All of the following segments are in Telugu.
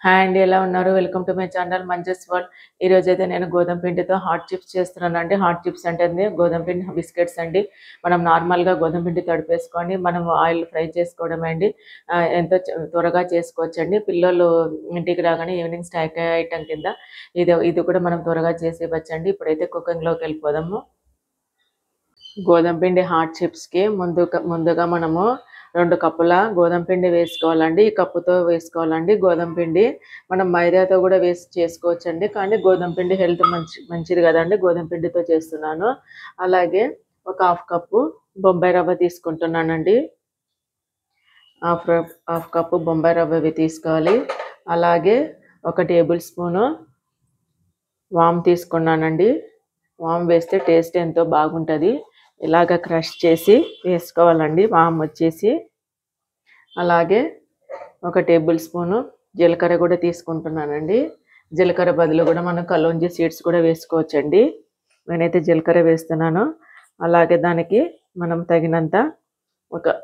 హాయ్ అండి, ఎలా ఉన్నారు? Welcome to my channel Manju's world. ఈ రోజు అయితే నేను గోధుమ పిండితో హాట్ చిప్స్ చేస్తున్నానండి. హాట్ చిప్స్ అంటే గోధుమ పిండి బిస్కెట్స్ అండి. మనం నార్మల్గా గోధుమ పిండి తడిపేసుకొని మనం ఆయిల్ ఫ్రై చేసుకోవడమే అండి. ఎంతో త్వరగా చేసుకోవచ్చండి. పిల్లలు ఇంటికి రాగానే ఈవినింగ్ స్నాక్ ఐటమ్ కింద ఇది కూడా మనం త్వరగా చేసేవచ్చండి. ఇప్పుడైతే కుకింగ్లోకి వెళ్ళిపోదాము. గోధుమ పిండి హాట్ చిప్స్కి ముందుగా మనము 2 కప్పుల గోధుమ పిండి వేసుకోవాలండి. ఈ కప్పుతో వేసుకోవాలండి గోధుమ పిండి. మనం మైదాతో కూడా వేసి చేసుకోవచ్చండి, కానీ గోధుమ పిండి హెల్త్ మంచిది కదండి. గోధుమ పిండితో చేస్తున్నాను. అలాగే ఒక హాఫ్ కప్పు బొంబాయి రవ్వ తీసుకుంటున్నానండి. హాఫ్ కప్పు బొంబాయి రవ్వ తీసుకోవాలి. అలాగే 1 టేబుల్ స్పూను వామ్ తీసుకున్నానండి. వామ్ వేస్తే టేస్ట్ ఎంతో బాగుంటుంది. ఇలాగ క్రష్ చేసి వేసుకోవాలండి వామ్ వచ్చేసి. అలాగే 1 టేబుల్ స్పూను జీలకర్ర కూడా తీసుకుంటున్నానండి. జీలకర్ర బదులు కూడా మనం కలోంజీ సీడ్స్ కూడా వేసుకోవచ్చండి. నేనైతే జీలకర్ర వేస్తున్నాను. అలాగే దానికి మనం తగినంత 1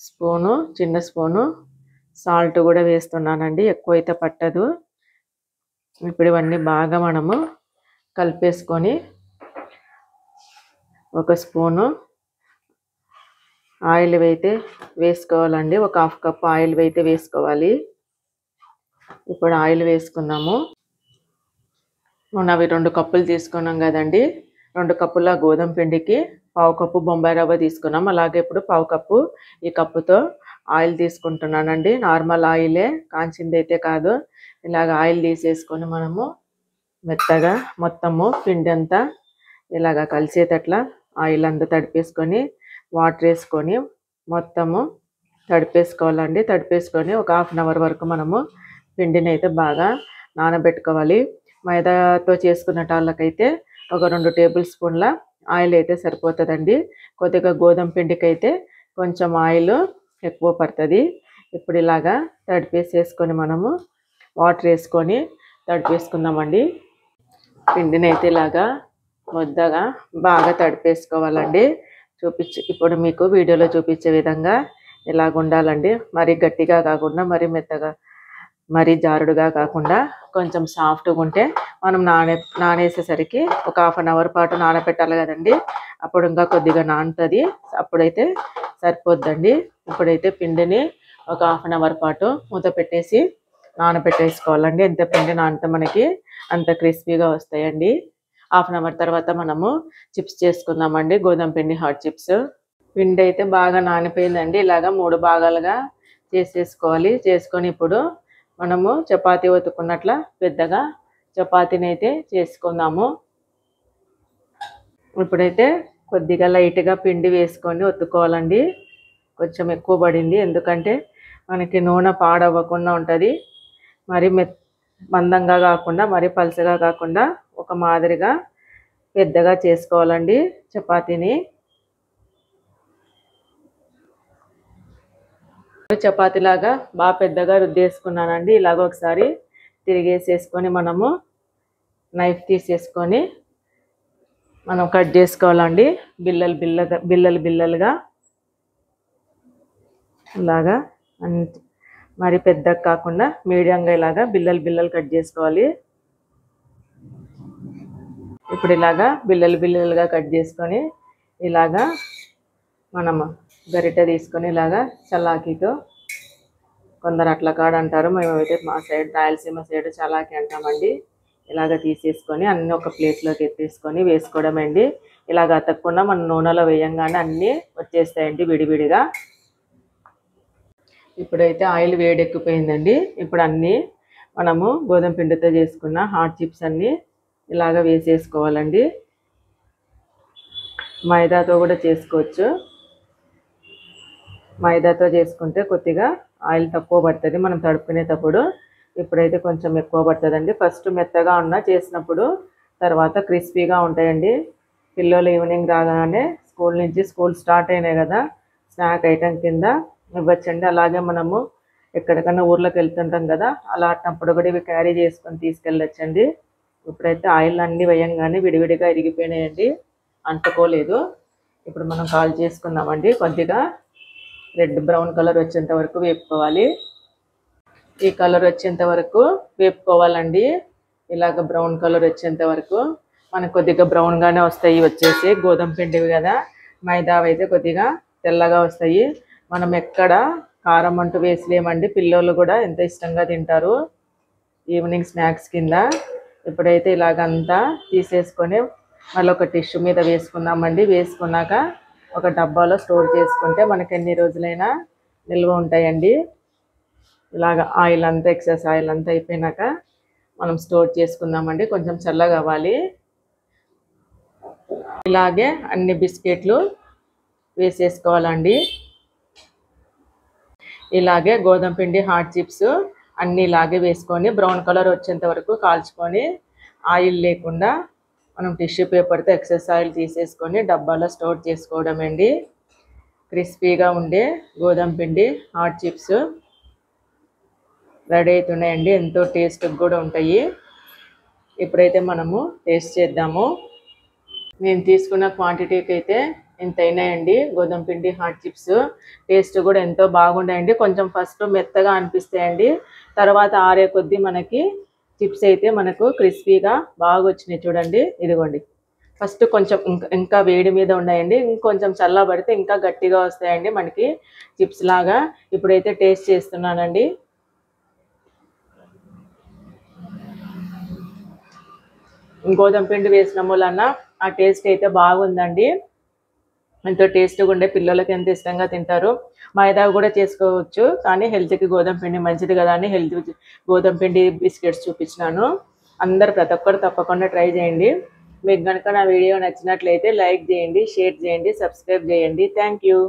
స్పూను, చిన్న స్పూను సాల్ట్ కూడా వేస్తున్నానండి. ఎక్కువైతే పట్టదు. ఇప్పుడు ఇవన్నీ బాగా మనము కలిపేసుకొని 1 స్పూను ఆయిల్ అయితే వేసుకోవాలండి. ఒక హాఫ్ కప్ ఆయిల్ అయితే వేసుకోవాలి. ఇప్పుడు ఆయిల్ వేసుకున్నాము. అవి 2 కప్పులు తీసుకున్నాం కదండి. 2 కప్పుల గోధుమ పిండికి పావు కప్పు బొంబాయి రవ్వ తీసుకున్నాం. అలాగే ఇప్పుడు పావు కప్పు ఈ కప్పుతో ఆయిల్ తీసుకుంటున్నానండి. నార్మల్ ఆయిలే, కాంచింది అయితే కాదు. ఇలాగ ఆయిల్ తీసేసుకొని మనము మెత్తగా మొత్తము పిండి అంతా ఇలాగ కలిసేటట్లా ఆయిల్ అంతా తడిపేసుకొని వాటర్ వేసుకొని మొత్తము తడిపేసుకోవాలండి. తడిపేసుకొని ఒక హాఫ్ అన్ అవర్ వరకు మనము పిండిని అయితే బాగా నానబెట్టుకోవాలి. మైదాతో చేసుకున్న వాళ్ళకైతే ఒక 2 టేబుల్ స్పూన్ల ఆయిల్ అయితే సరిపోతుందండి. కొద్దిగా గోధుమ పిండికి అయితే కొంచెం ఆయిల్ ఎక్కువ పడుతుంది. ఇప్పుడు ఇలాగా తడిపేసేసుకొని మనము వాటర్ వేసుకొని తడిపేసుకుందామండి. పిండిని అయితే ఇలాగా ముద్దగా బాగా తడిపేసుకోవాలండి. ఇప్పుడు మీకు వీడియోలో చూపించే విధంగా ఇలాగ ఉండాలండి. మరీ గట్టిగా కాకుండా, మరీ మెత్తగా, మరీ జారుడుగా కాకుండా కొంచెం సాఫ్ట్గా ఉంటే మనం నానేసేసరికి ఒక హాఫ్ అన్ అవర్ పాటు నానబెట్టాలి కదండి. అప్పుడు ఇంకా కొద్దిగా నానుతుంది. అప్పుడైతే సరిపోద్దండి. ఇప్పుడైతే పిండిని ఒక హాఫ్ అన్ అవర్ పాటు మూత పెట్టేసి నానబెట్టేసుకోవాలండి. ఎంత పిండి నానితే మనకి అంత క్రిస్పీగా వస్తాయండి. హాఫ్ అన్ అవర్ తర్వాత మనము చిప్స్ చేసుకుందామండి. గోధుమ పిండి హాట్ చిప్స్. పిండి అయితే బాగా నానిపోయిందండి. ఇలాగా 3 భాగాలుగా చేసేసుకోవాలి. చేసుకొని ఇప్పుడు మనము చపాతీ ఒత్తుకున్నట్ల పెద్దగా చపాతీని అయితే చేసుకుందాము. ఇప్పుడైతే కొద్దిగా లైట్గా పిండి వేసుకొని ఒత్తుకోవాలండి. కొంచెం ఎక్కువ పడింది, ఎందుకంటే మనకి నూనె పాడవ్వకుండా ఉంటుంది. మరి మందంగా కాకుండా, మరి పలుచగా కాకుండా ఒక మాదిరిగా పెద్దగా చేసుకోవాలండి చపాతీని. చపాతీలాగా బాగా పెద్దగా రుద్దేసుకున్నానండి. ఇలాగ ఒకసారి తిరిగేసేసుకొని మనము నైఫ్ తీసేసుకొని మనం కట్ చేసుకోవాలండి. బిల్లలుగా ఇలాగా మరి పెద్దగా కాకుండా మీడియంగా ఇలాగా బిల్లలు కట్ చేసుకోవాలి. ఇప్పుడు ఇలాగా బిల్లలుగా కట్ చేసుకొని ఇలాగా మనము గరిటె తీసుకొని ఇలాగా చలాకీతో, కొందరు అట్లా కాడ అంటారు, మేమైతే మా సైడ్ రాయలసీమ సైడ్ చలాకీ అంటామండి. ఇలాగ తీసేసుకొని అన్నీ ఒక ప్లేట్లోకి ఎత్తేసుకొని వేసుకోవడమండి. ఇలాగ అతకకుండా మనం నూనెలో వేయంగానే అన్నీ వచ్చేస్తాయండి విడివిడిగా. ఇప్పుడైతే ఆయిల్ వేడెక్కిపోయిందండి. ఇప్పుడు అన్నీ మనము గోధుమ పిండితో చేసుకున్న హాట్ చిప్స్ అన్నీ ఇలాగ వేసేసుకోవాలండి. మైదాతో కూడా చేసుకోవచ్చు. మైదాతో చేసుకుంటే కొద్దిగా ఆయిల్ తక్కువ పడుతుంది మనం తడుపుకునేటప్పుడు. ఇప్పుడైతే కొంచెం ఎక్కువ పడుతుందండి. ఫస్ట్ మెత్తగా చేసినప్పుడు తర్వాత క్రిస్పీగా ఉంటాయండి. పిల్లలు ఈవినింగ్ రాగానే స్కూల్ స్టార్ట్ అయినాయి కదా, స్నాక్ ఐటమ్ కింద ఇవ్వచ్చండి. అలాగే మనము ఎక్కడికన్నా ఊర్లోకి వెళ్తుంటాం కదా, అలా అన్నప్పుడు కూడా ఇవి క్యారీ చేసుకొని తీసుకెళ్ళొచ్చండి. ఇప్పుడైతే ఆయిల్ అన్నీ వేయంగానే విడివిడిగా ఇరిగిపోయినాయండి, అంటుకోలేదు. ఇప్పుడు మనం కాల్ చేసుకుందామండి. కొద్దిగా రెడ్ బ్రౌన్ కలర్ వచ్చేంత వరకు వేపుకోవాలి. ఈ కలర్ వచ్చేంత వరకు వేపుకోవాలండి. ఇలాగ బ్రౌన్ కలర్ వచ్చేంత వరకు. మనకు కొద్దిగా బ్రౌన్గానే వస్తాయి వచ్చేసి, గోధుమ పిండివి కదా, మైదావి అయితే కొద్దిగా తెల్లగా వస్తాయి. మనం ఎక్కడ కారం అంటూ వేసలేమండి, పిల్లలు కూడా ఎంత ఇష్టంగా తింటారు ఈవినింగ్ స్నాక్స్ కింద. ఇప్పుడైతే ఇలాగంతా తీసేసుకొని మళ్ళీ ఒక టిష్యూ మీద వేసుకుందామండి. వేసుకున్నాక ఒక డబ్బాలో స్టోర్ చేసుకుంటే మనకి ఎన్ని రోజులైనా నిల్వ ఉంటాయండి. ఇలాగ ఆయిల్ అంతా, ఎక్సెస్ ఆయిల్ అంతా అయిపోయినాక మనం స్టోర్ చేసుకుందామండి. కొంచెం చల్లగా అవ్వాలి. ఇలాగే అన్ని బిస్కెట్లు వేసేసుకోవాలండి. ఇలాగే గోధుమ పిండి హాట్ చిప్స్ అన్నీ ఇలాగే వేసుకొని బ్రౌన్ కలర్ వచ్చేంత వరకు కాల్చుకొని, ఆయిల్ లేకుండా మనం టిష్యూ పేపర్తో ఎక్సెస్ ఆయిల్ తీసేసుకొని డబ్బాలో స్టోర్ చేసుకోవడం అండి. క్రిస్పీగా ఉండే గోధుమ పిండి హాట్ చిప్స్ రెడీ అవుతున్నాయండి. ఎంతో టేస్ట్గా కూడా ఉంటాయి. ఇప్పుడైతే మనము టేస్ట్ చేద్దాము. నేను తీసుకున్న క్వాంటిటీకి అయితే ఇంత అయినాయండి గోధుమ పిండి హాట్ చిప్స్. టేస్ట్ కూడా ఎంతో బాగుంటాయండి. కొంచెం ఫస్ట్ మెత్తగా అనిపిస్తాయండి, తర్వాత ఆరే కొద్దీ మనకి చిప్స్ అయితే మనకు క్రిస్పీగా బాగా వచ్చినాయి. చూడండి, ఇదిగోండి. ఫస్ట్ కొంచెం ఇంకా వేడి మీద ఉన్నాయండి, ఇంకొంచెం చల్లబడితే ఇంకా గట్టిగా వస్తాయండి మనకి చిప్స్ లాగా. ఇప్పుడైతే టేస్ట్ చేస్తున్నానండి. గోధుమ పిండి వేసిన వలన ఆ టేస్ట్ అయితే బాగుందండి. ఎంతో టేస్ట్గా ఉండే, పిల్లలకి ఎంత ఇష్టంగా తింటారు. మైదా కూడా చేసుకోవచ్చు, కానీ హెల్త్కి గోధుమ పిండి మంచిది కదా అని గోధుమ పిండి బిస్కెట్స్ చూపించినాను. అందరు ప్రతి ఒక్కరు తప్పకుండా ట్రై చేయండి. మీకు కనుక నా వీడియో నచ్చినట్లయితే లైక్ చేయండి, షేర్ చేయండి, సబ్స్క్రైబ్ చేయండి. Thank you.